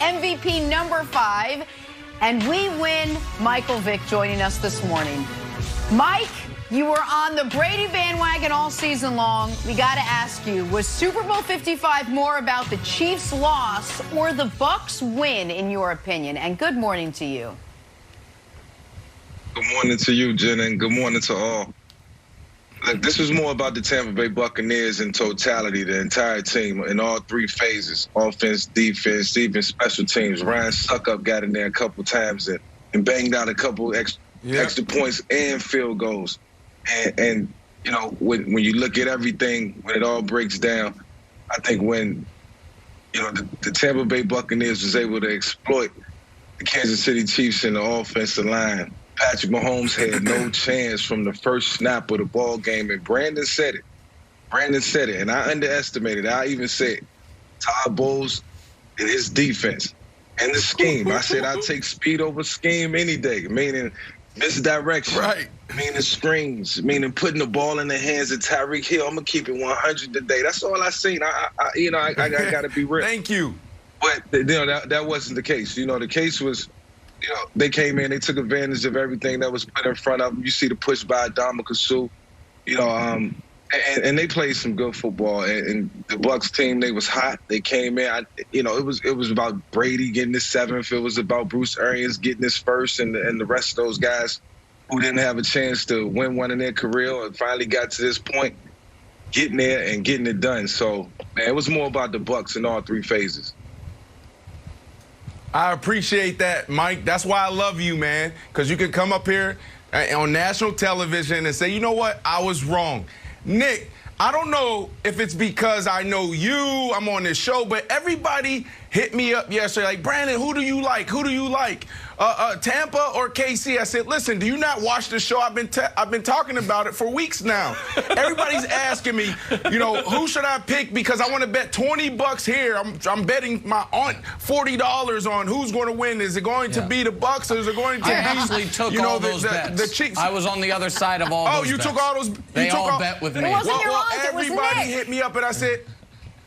MVP number 5, and we win. Michael Vick joining us this morning. Mike, you were on the Brady bandwagon all season long. We got to ask you, was Super Bowl 55 more about the Chiefs' loss or the Bucs' win, in your opinion? And good morning to you. Good morning to you, Jen, and good morning to all. Look, this was more about the Tampa Bay Buccaneers in totality, the entire team in all 3 phases: offense, defense, even special teams. Ryan Suckup got in there a couple times and banged out a couple extra points and field goals. And you know, when you look at everything, when it all breaks down, I think when, you know, the Tampa Bay Buccaneers was able to exploit the Kansas City Chiefs in the offensive line, Patrick Mahomes had no chance from the first snap of the ball game, and Brandon said it. Brandon said it, and I underestimated it. I even said Todd Bowles and his defense and the scheme. I said I'd take speed over scheme any day, meaning misdirection, right? Meaning screens, meaning putting the ball in the hands of Tyreek Hill. I'm gonna keep it 100 today. That's all I seen. I got to be real. Thank you. But you know that wasn't the case. You know, the case was, you know, they came in, they took advantage of everything that was put in front of them. You see the push by Dominic Sue, you know, and they played some good football. And the Bucs team, they was hot. They came in. You know, it was about Brady getting his 7th. It was about Bruce Arians getting his first, and the rest of those guys who didn't have a chance to win one in their career and finally got to this point, getting there and getting it done. So, man, it was more about the Bucs in all 3 phases. I appreciate that, Mike. That's why I love you, man, because you can come up here on national television and say, you know what, I was wrong. Nick, I don't know if it's because I know you, I'm on this show, but everybody hit me up yesterday like, Brandon, who do you like? Who do you like? Tampa or KC? I said, listen, do you not watch the show? I've been talking about it for weeks now. Everybody's asking me, you know, who should I pick, because I want to bet $20 here. I'm betting my aunt $40 on who's going to win. Is it going to be the Bucs, or is it going to be, actually took all those bets. The Chiefs? I was on the other side of all those you bets. took all those? They all bet with me. It wasn't your well, aunt, it was everybody Nick. hit me up, and I said,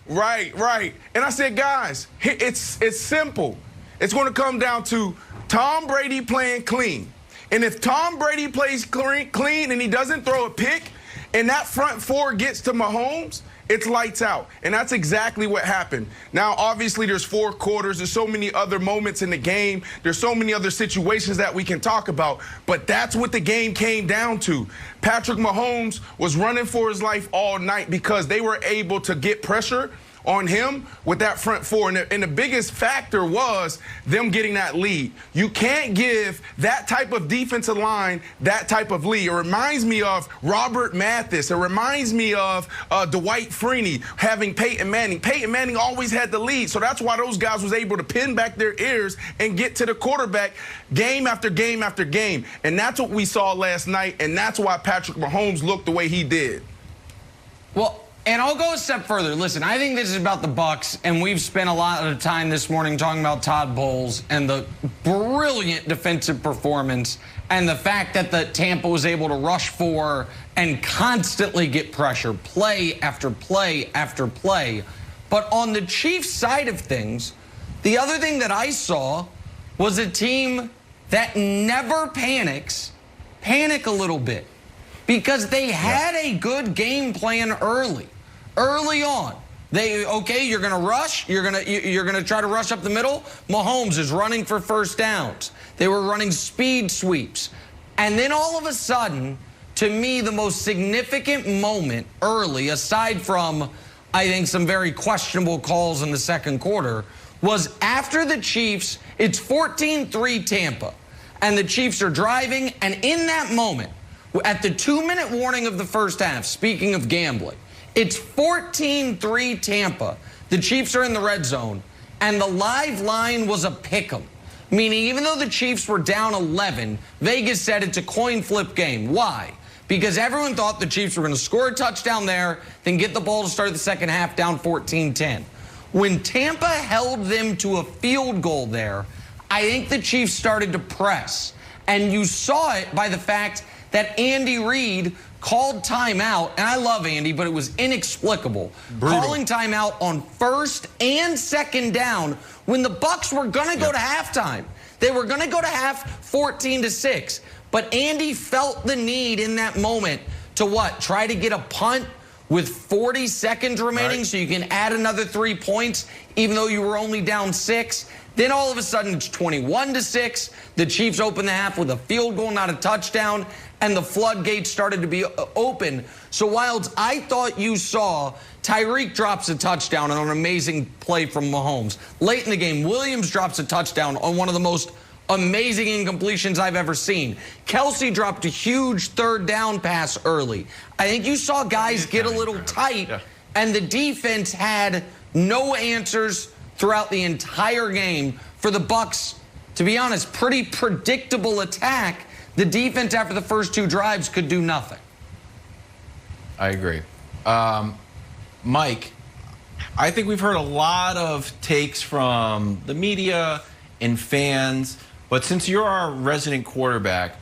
right. And I said, guys, it's simple. It's going to come down to Tom Brady playing clean. And if Tom Brady plays clean and he doesn't throw a pick, and that front 4 gets to Mahomes, it's lights out. And that's exactly what happened. Now, obviously, there's 4 quarters. There's so many other moments in the game. There's so many other situations that we can talk about. But that's what the game came down to. Patrick Mahomes was running for his life all night because they were able to get pressure on him with that front 4. And the biggest factor was them getting that lead. You can't give that type of defensive line that type of lead. It reminds me of Robert Mathis. It reminds me of Dwight Freeney having Peyton Manning. Peyton Manning always had the lead, so that's why those guys was able to pin back their ears and get to the quarterback game after game after game. And that's what we saw last night, and that's why Patrick Mahomes looked the way he did. Well, and I'll go a step further. Listen, I think this is about the Bucs, and we've spent a lot of time this morning talking about Todd Bowles and the brilliant defensive performance and the fact that the Tampa was able to rush for and constantly get pressure, play after play after play. But on the Chiefs side of things, the other thing that I saw was a team that never panic a little bit, because they had a good game plan early on. You're going to rush. You're going to try to rush up the middle. Mahomes is running for first downs. They were running speed sweeps. And then all of a sudden, to me, the most significant moment early, aside from, I think, some very questionable calls in the second quarter, was after the Chiefs, it's 14-3 Tampa, and the Chiefs are driving, and in that moment, at the 2-minute warning of the first half, speaking of gambling, it's 14-3 Tampa. The Chiefs are in the red zone, and the live line was a pick'em. Meaning, even though the Chiefs were down 11, Vegas said it's a coin flip game. Why? Because everyone thought the Chiefs were going to score a touchdown there, then get the ball to start the second half down 14-10. When Tampa held them to a field goal there, I think the Chiefs started to press. And you saw it by the fact that Andy Reid called timeout, and I love Andy, but it was inexplicable. Brutal. Calling timeout on 1st and 2nd down when the Bucs were going to go to halftime. They were going to go to half 14-6. But Andy felt the need in that moment to what? Try to get a punt with 40 seconds remaining so you can add another 3 points, even though you were only down 6. Then all of a sudden it's 21-6. The Chiefs open the half with a field goal, not a touchdown, and the floodgates started to be open. So, Wilds, I thought you saw Tyreek drops a touchdown on an amazing play from Mahomes. Late in the game, Williams drops a touchdown on one of the most amazing incompletions I've ever seen. Kelsey dropped a huge 3rd down pass early. I think you saw guys get a little tight, and the defense had no answers throughout the entire game. For the Bucs, to be honest, pretty predictable attack. The defense after the first 2 drives could do nothing. I agree. Mike, I think we've heard a lot of takes from the media and fans, but since you're our resident quarterback,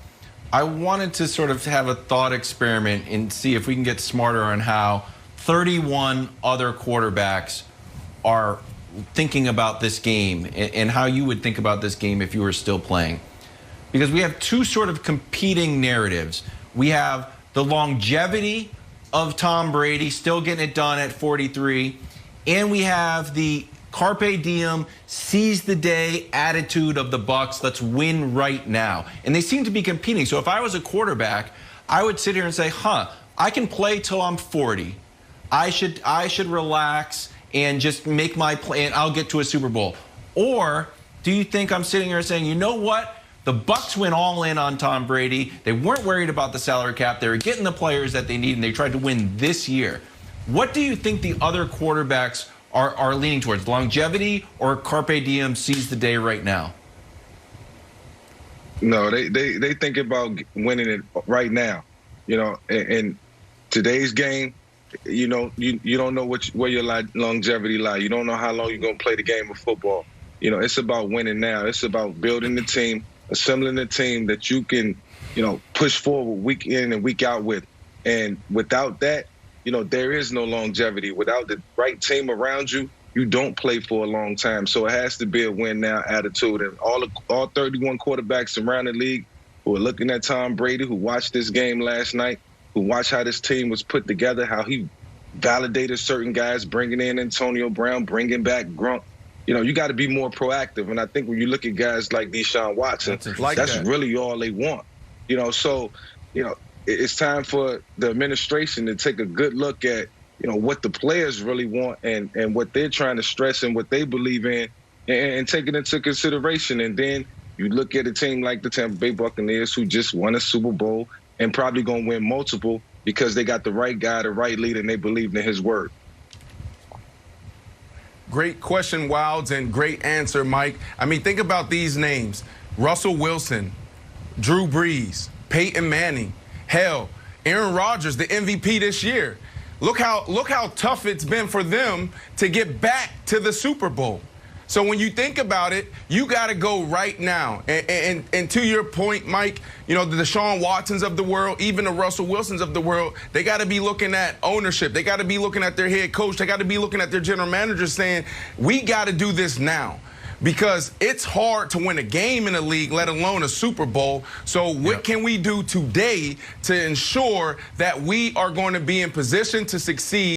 I wanted to sort of have a thought experiment and see if we can get smarter on how 31 other quarterbacks are thinking about this game and how you would think about this game if you were still playing. Because we have 2 sort of competing narratives. We have the longevity of Tom Brady still getting it done at 43, and we have the carpe diem, seize the day attitude of the Bucs. Let's win right now. And they seem to be competing. So if I was a quarterback, I would sit here and say, I can play till I'm 40. I should relax and just make my play, and I'll get to a Super Bowl. Or do you think I'm sitting here saying, you know what? The Bucs went all in on Tom Brady. They weren't worried about the salary cap. They were getting the players that they need, and they tried to win this year. What do you think the other quarterbacks are leaning towards? Longevity or carpe diem, seize the day right now? No, they think about winning it right now. You know, in today's game, you know, you don't know where your longevity lies. You don't know how long you're going to play the game of football. You know, it's about winning now. It's about building the team, assembling a team that you can, you know, push forward week in and week out with. And without that, you know, there is no longevity. Without the right team around you, you don't play for a long time. So it has to be a win now attitude. And all 31 quarterbacks around the league who are looking at Tom Brady, who watched this game last night, who watched how this team was put together, how he validated certain guys, bringing in Antonio Brown, bringing back Grunt. You know, you got to be more proactive. And I think when you look at guys like Deshaun Watson, that's really all they want. You know, so, you know, it's time for the administration to take a good look at, you know, what the players really want and what they're trying to stress and what they believe in and take it into consideration. And then you look at a team like the Tampa Bay Buccaneers, who just won a Super Bowl and probably going to win multiple because they got the right guy, the right leader, and they believed in his word. Great question, Wilds, and great answer, Mike. I mean, think about these names. Russell Wilson, Drew Brees, Peyton Manning, hell, Aaron Rodgers, the MVP this year. Look how tough it's been for them to get back to the Super Bowl. So when you think about it, you got to go right now. And to your point, Mike, you know, the Deshaun Watsons of the world, even the Russell Wilsons of the world, they got to be looking at ownership. They got to be looking at their head coach. They got to be looking at their general manager saying, we got to do this now. Because it's hard to win a game in the league, let alone a Super Bowl. So what can we do today to ensure that we are going to be in position to succeed?